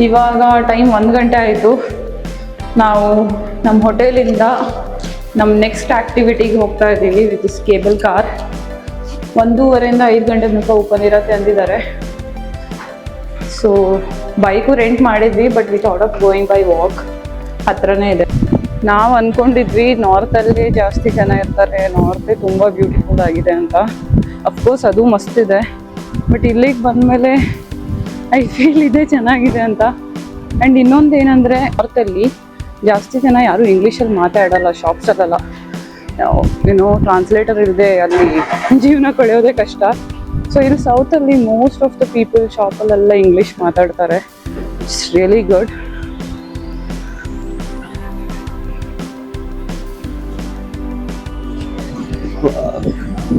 ಇವಾಗ ಟೈಮ್ 1 ಗಂಟೆ ಆಯಿತು. ನಾವು ನಮ್ಮ ಹೋಟೆಲಿಂದ ನಮ್ಮ ನೆಕ್ಸ್ಟ್ ಆ್ಯಕ್ಟಿವಿಟಿಗೆ ಹೋಗ್ತಾ ಇದ್ದೀವಿ ವಿತ್ ದಿಸ್ ಕೇಬಲ್ ಕಾರ್. 1:30 5 ಗಂಟೆ ತನಕ ಓಪನ್ ಇರತ್ತೆ ಅಂದಿದ್ದಾರೆ. ಸೊ ಬೈಕು ರೆಂಟ್ ಮಾಡಿದ್ವಿ, but we thought of going by walk. ಹತ್ರನೇ ಇದೆ. ನಾವು ಅಂದ್ಕೊಂಡಿದ್ವಿ ನಾರ್ತಲ್ಲಿ ಜಾಸ್ತಿ ಜನ ಇರ್ತಾರೆ, ನಾರ್ತೆ ತುಂಬ ಬ್ಯೂಟಿಫುಲ್ ಆಗಿದೆ ಅಂತ. ಅಫ್ಕೋರ್ಸ್ ಅದು ಮಸ್ತ್ ಇದೆ, ಬಟ್ ಇಲ್ಲಿಗೆ ಬಂದಮೇಲೆ ಐ ಫೀಲ್ ಇದೆ ಚೆನ್ನಾಗಿದೆ ಅಂತ. ಆ್ಯಂಡ್ ಇನ್ನೊಂದು ಏನಂದರೆ ನಾರ್ತಲ್ಲಿ ಜಾಸ್ತಿ ಜನ ಯಾರೂ ಇಂಗ್ಲೀಷಲ್ಲಿ ಮಾತಾಡಲ್ಲ, ಶಾಪ್ಸಲ್ಲೆಲ್ಲ. ಏನೋ ಟ್ರಾನ್ಸ್ಲೇಟರ್ ಇಲ್ಲದೆ ಅಲ್ಲಿ ಜೀವನ ಕಳೆಯೋದೇ ಕಷ್ಟ. ಸೊ ಇಲ್ಲಿ ಸೌತಲ್ಲಿ ಮೋಸ್ಟ್ ಆಫ್ ದ ಪೀಪಲ್ ಶಾಪಲ್ಲೆಲ್ಲ ಇಂಗ್ಲೀಷ್ ಮಾತಾಡ್ತಾರೆ. It's really good.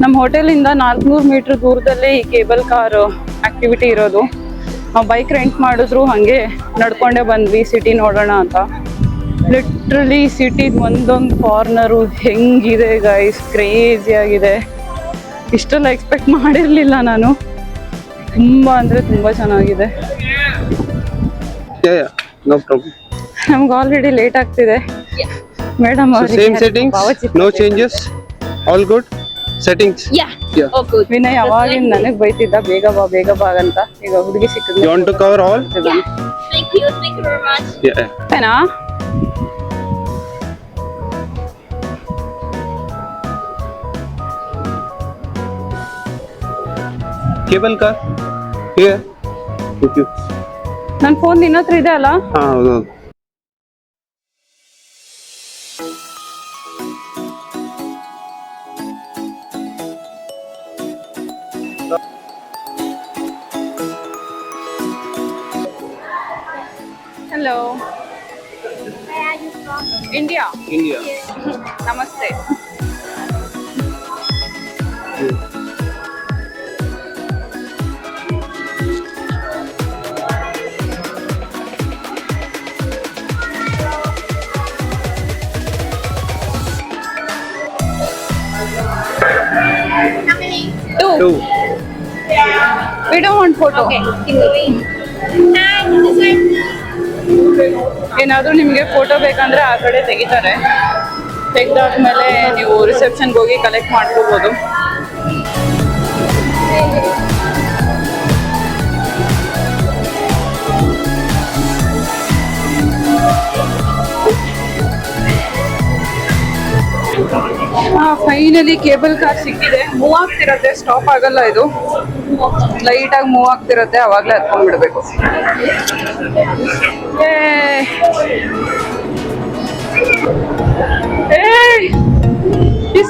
ನಮ್ಮ ಹೋಟೆಲಿಂದ 400 ಮೀಟ್ರ್ ದೂರದಲ್ಲೇ ಈ ಕೇಬಲ್ ಕಾರ್ ಆ್ಯಕ್ಟಿವಿಟಿ ಇರೋದು. ನಾವು ಬೈಕ್ ರೆಂಟ್ ಮಾಡಿದ್ರು ಹಾಗೆ ನಡ್ಕೊಂಡೇ ಬಂದ್ವಿ ಸಿಟಿ ನೋಡೋಣ ಅಂತ. ಲಿಟ್ರಲಿ ಸಿಟಿದು ಒಂದೊಂದು ಕಾರ್ನರು ಹೆಂಗಿದೆ ಗೈಸ್, ಕ್ರೇಜಿ ಆಗಿದೆ. ಇಷ್ಟೆಲ್ಲ ಎಕ್ಸ್ಪೆಕ್ಟ್ ಮಾಡಿರಲಿಲ್ಲ ನಾನು. ತುಂಬ ಅಂದರೆ ತುಂಬ ಚೆನ್ನಾಗಿದೆ. ನಮ್ಗೆ ಆಲ್ರೆಡಿ ಲೇಟ್ ಆಗ್ತಿದೆ. Madam Settings? Yeah. Oh, good. Vinay ಅವಾಗಿಂದ ನನಗೆ ಬೈತಿದ್ದ ಬೇಗ ಬಾ ಅಂತ. ಈಗ ಹುಡುಗಿ ಸಿಕ್ಕಿದ್ವಿ. You want to cover all? Yeah. Thank you very much. Yeah. ಏನಾ? Cable car? Here. Thank you. ನನ್ನ ಫೋನ್ ನಿನ್ನ ಹತ್ರ ಇದೆ ಅಲ್ಲ? ಹೌದು. Hello. Where are you from? India. India. Namaste. How many? Two. We don't want photo. Okay. And this one. ಏನಾದರೂ ನಿಮಗೆ photo ಬೇಕಂದ್ರೆ ಆ ಕಡೆ ತೆಗಿತಾರೆ. ತೆಗೆದಾದ್ಮೇಲೆ ನೀವು ರಿಸೆಪ್ಷನ್ಗೆ ಹೋಗಿ ಕಲೆಕ್ಟ್ ಮಾಡ್ಕೋಬೋದು. ಫೈನಲಿ ಕೇಬಲ್ ಕಾರ್ ಸಿಕ್ಕಿದೆ. ಮೂವ್ ಆಗ್ತಿರತ್ತೆ, ಸ್ಟಾಪ್ ಆಗಲ್ಲ ಇದು. ಲೈಟಾಗಿ ಮೂವ್ ಆಗ್ತಿರತ್ತೆ, ಅವಾಗಲೇ ಹತ್ಕೊಂಡ್ಬಿಡ್ಬೇಕು.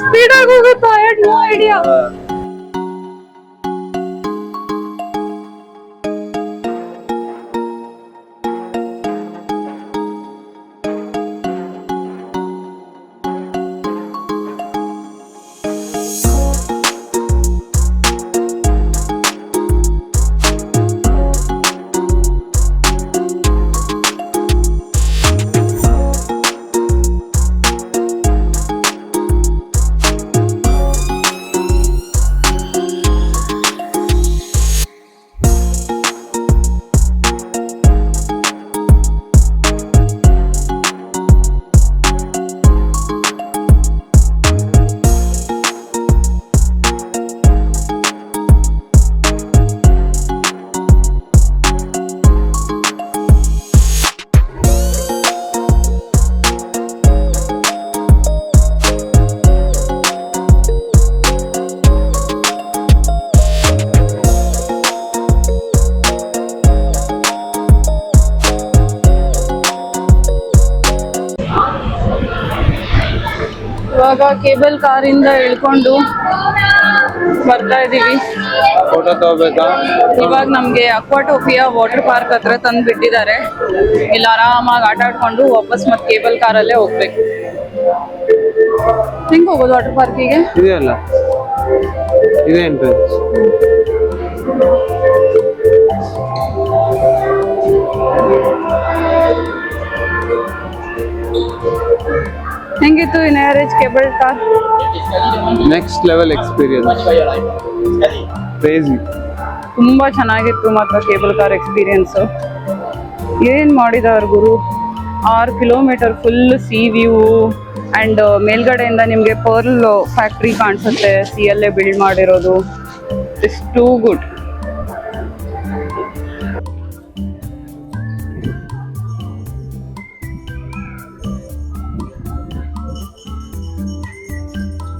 ಸ್ಪೀಡಾಗಿ ಹೋಗುತ್ತಾ? I had no idea. ಇವಾಗ ಕೇಬಲ್ ಕಾರಿಂದ ಇಳ್ಕೊಂಡು ಬರ್ತಾ ಇದೀವಿ. ಫೋಟೋ ತಗೋಬೇಕಾ? ಇವಾಗ ನಮ್ಗೆ ಅಕ್ವಾಟೋಪಿಯಾ ವಾಟರ್ ಪಾರ್ಕ್ ಹತ್ರ ತಂದು ಬಿಟ್ಟಿದ್ದಾರೆ. ಇಲ್ಲಿ ಆರಾಮಾಗಿ ಆಟ ಆಡ್ಕೊಂಡು ವಾಪಸ್ ಮತ್ತೆ ಕೇಬಲ್ ಕಾರಲ್ಲೇ ಹೋಗ್ಬೇಕು. ಹೆಂಗ್ ಹೋಗೋದು ವಾಟರ್ ಪಾರ್ಕಿಗೆ? ಇದೆ ಅಲ್ಲ, ಇದೆ ಎಂಟ್ರೆನ್ಸ್. ಹೆಂಗಿತ್ತು in average cable car? Next level experience. Crazy. ತುಂಬ ಚೆನ್ನಾಗಿತ್ತು ಮಾತ್ರ ಕೇಬಲ್ ಕಾರ್ ಎಕ್ಸ್ಪೀರಿಯನ್ಸು. ಏನು ಮಾಡಿದವ್ರು ಗುರು, 6 kilometre full sea view and ಮೇಲ್ಗಡೆಯಿಂದ ನಿಮಗೆ ಪರ್ಲ್ ಫ್ಯಾಕ್ಟ್ರಿ ಕಾಣಿಸುತ್ತೆ, ಸಿಯಲ್ಲೇ ಬಿಲ್ಡ್ ಮಾಡಿರೋದು. It's too good.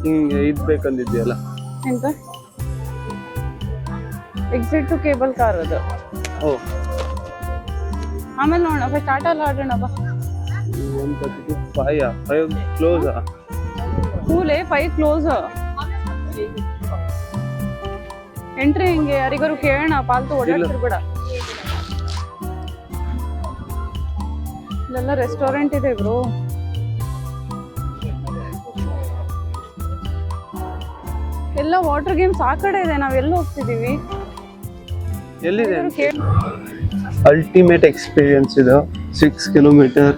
ಹಿಂಗೆ ಇದು ಬೇಕಂದಿದ್ಯಲ್ಲ. ಎಂತ ಎಕ್ಸಿಟ್ ಟು ಕೇಬಲ್ ಕಾರ್ ಅದು. ಓ ಆಮೇಲೆ ನೋಡೋಣ, ಫಸ್ಟ್ ಟಾಟಾ ಎಲ್ಲ ಆಡೋಣ ಬಾ. 5 ಕ್ಲೋಸಾ? ಕೂಲೆ 5 ಕ್ಲೋಸ್. ಎಂಟ್ರಿ ಹಿಂಗೆ ಯಾರಿಗಾರು ಕೇಳೋಣ, ಪಾಲ್ತು ಓಡಾಡ್ತಿರ್ಬೇಡ. ಇಲ್ಲೆಲ್ಲ ರೆಸ್ಟೋರೆಂಟ್ ಇದೆ ಬ್ರೋ. ಎಲ್ಲ ವಾಟರ್ ಗೇಮ್ಸ್ ಆ ಕಡೆ ಇದೆ, ನಾವೆಲ್ಲ ಹೋಗ್ತಿದೀವಿ. ಎಲ್ಲಿದೆ? ಅಲ್ಟಿಮೇಟ್ ಎಕ್ಸ್ಪೀರಿಯನ್ಸ್ ಇದು. 6 ಕಿಲೋಮೀಟರ್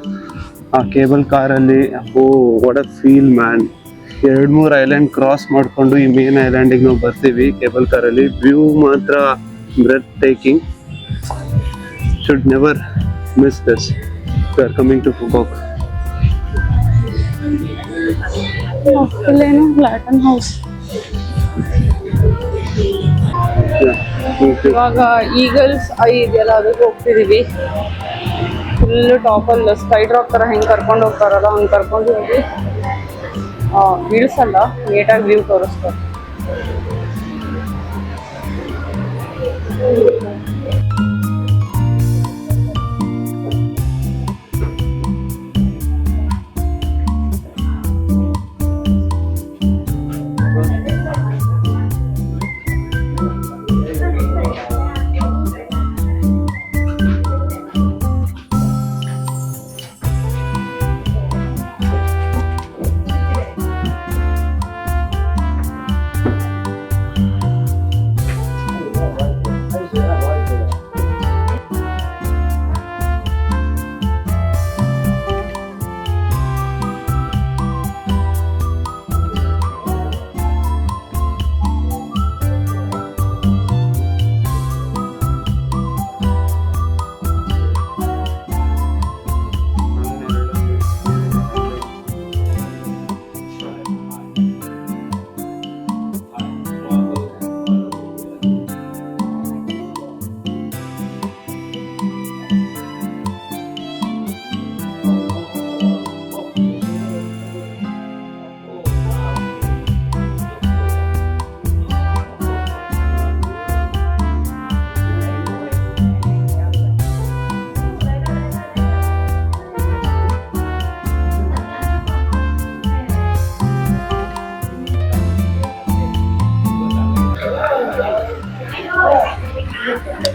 ಆ ಕೇಬಲ್ ಕಾರಲ್ಲಿ. Oh what a feel man. 2-3 island cross ಮಾಡಿಕೊಂಡು ಈ ಮೇನ್ ಐಲ್ಯಾಂಡಿಗೆ ನಾವು ಬರ್ತೀವಿ ಕೇಬಲ್ ಕಾರಲ್ಲಿ. ವ್ಯೂ ಮಾತ್ರ breathtaking. Should never miss this. We are coming to Phu Quoc. ಇಲ್ಲೇನು ಲ್ಯಾಟನ್ ಹೌಸ್. ಇವಾಗ ಈಗಲ್ಸ್ ಐ ಇದೆಯಲ್ಲ, ಅದಕ್ಕೆ ಹೋಗ್ತಿದೀವಿ. ಫುಲ್ ಟಾಪಲ್ಲಿ ಸ್ಕೈ ಡ್ರಾಪ್ ಥರ ಹೆಂಗೆ ಕರ್ಕೊಂಡು ಹೋಗ್ತಾರಲ್ಲ ಹಂಗೆ ಕರ್ಕೊಂಡು ಹೋಗಿ ಇಳಿಸಲ್ಲ, ನೀಟಾಗಿ ವ್ಯೂ ತೋರಿಸ್ತಾರೆ.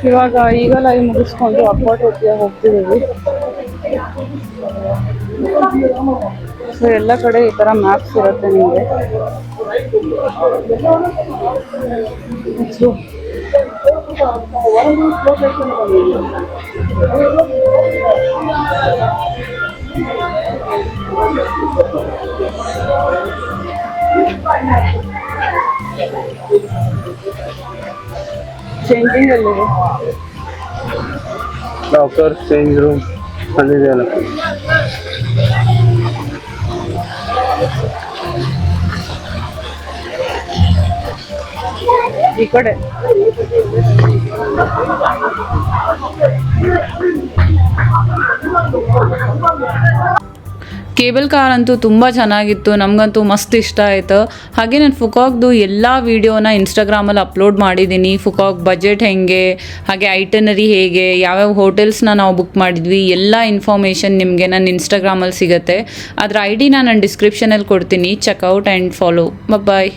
ಇವಾಗ ಈಗಲ್ಲ ಮುಗಿಸ್ಕೊಂಡು ಅಕ್ವಾಟ್ ಹೋಗ್ತಿದ್ದೀವಿ. ಸೊ ಎಲ್ಲ ಕಡೆ ಈ ಥರ ಮ್ಯಾಪ್ಸ್ ಇರುತ್ತೆ ನಿಮಗೆ. ಚೇಂಜಿಂಗ್ ಅಲ್ಲಿದೆ, ಲಾಕರ್ ಚೇಂಜ್ ರೂಮ್ ಅಲ್ಲಿದೆಯಲ್ಲ. ಈ ಕಡೆ ಕೇಬಲ್ ಕಾರ್ ಅಂತೂ ತುಂಬ ಚೆನ್ನಾಗಿತ್ತು, ನಮಗಂತೂ ಮಸ್ತ್ ಇಷ್ಟ ಆಯಿತು. ಹಾಗೆ ನಾನು ಫುಕಾಕ್ದು ಎಲ್ಲ ವೀಡಿಯೋನ ಇನ್ಸ್ಟಾಗ್ರಾಮಲ್ಲಿ ಅಪ್ಲೋಡ್ ಮಾಡಿದ್ದೀನಿ. ಫುಕಾಕ್ ಬಜೆಟ್ ಹೇಗೆ, ಹಾಗೆ ಐಟನರಿ ಹೇಗೆ, ಯಾವ್ಯಾವ ಹೋಟೆಲ್ಸ್ನ ನಾವು ಬುಕ್ ಮಾಡಿದ್ವಿ, ಎಲ್ಲ ಇನ್ಫಾರ್ಮೇಷನ್ ನಿಮಗೆ ನನ್ನ ಇನ್ಸ್ಟಾಗ್ರಾಮಲ್ಲಿ ಸಿಗುತ್ತೆ. ಅದರ ID ನಾನು ಡಿಸ್ಕ್ರಿಪ್ಷನಲ್ಲಿ ಕೊಡ್ತೀನಿ. Check out and follow. ಬಾಯ್.